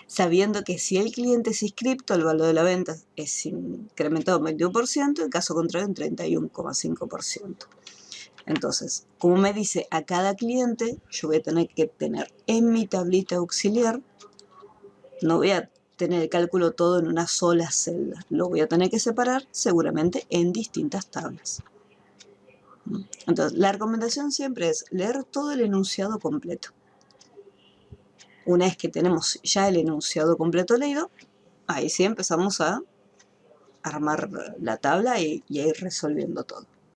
sabiendo que si el cliente es inscripto, el valor de la venta es incrementado un 21%, en caso contrario un 31,5%. Entonces, como me dice a cada cliente, yo voy a tener que tener en mi tablita auxiliar, no voy a tener el cálculo todo en una sola celda, lo voy a tener que separar seguramente en distintas tablas. Entonces, la recomendación siempre es leer todo el enunciado completo. Una vez que tenemos ya el enunciado completo leído, ahí sí empezamos a armar la tabla y a ir resolviendo todo.